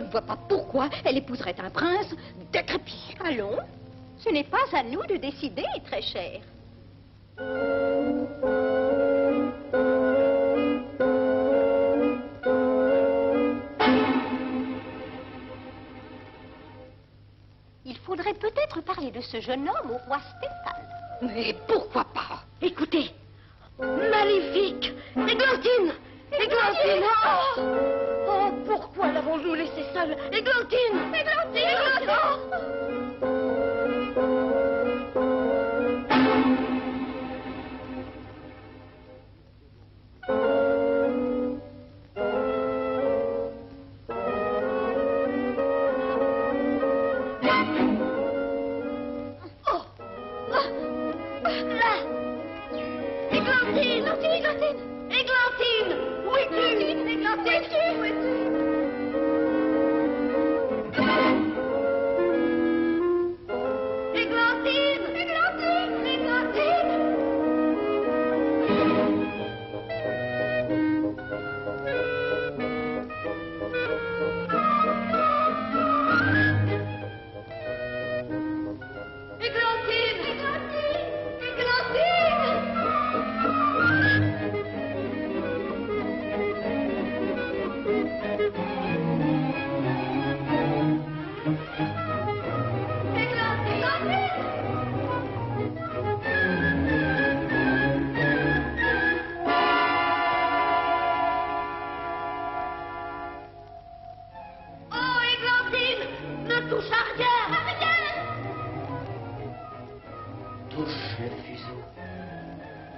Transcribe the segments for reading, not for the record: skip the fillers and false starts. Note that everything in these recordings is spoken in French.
ne vois pas pourquoi elle épouserait un prince décrépit. Allons, ce n'est pas à nous de décider, très cher. Il faudrait peut-être parler de ce jeune homme au roi Stéphane. Mais pourquoi pas? Écoutez, maléfique! Églantine! Églantine! Oh, pourquoi l'avons-nous laissée seule? Églantine! Églantine!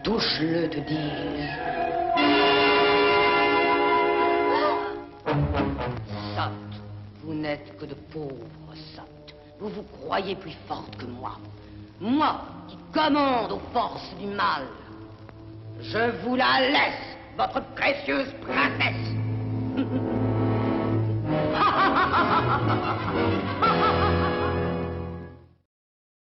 Touche-le, te dis-je. Sotte, vous n'êtes que de pauvres sottes. Vous vous croyez plus forte que moi. Moi, qui commande aux forces du mal. Je vous la laisse, votre précieuse princesse.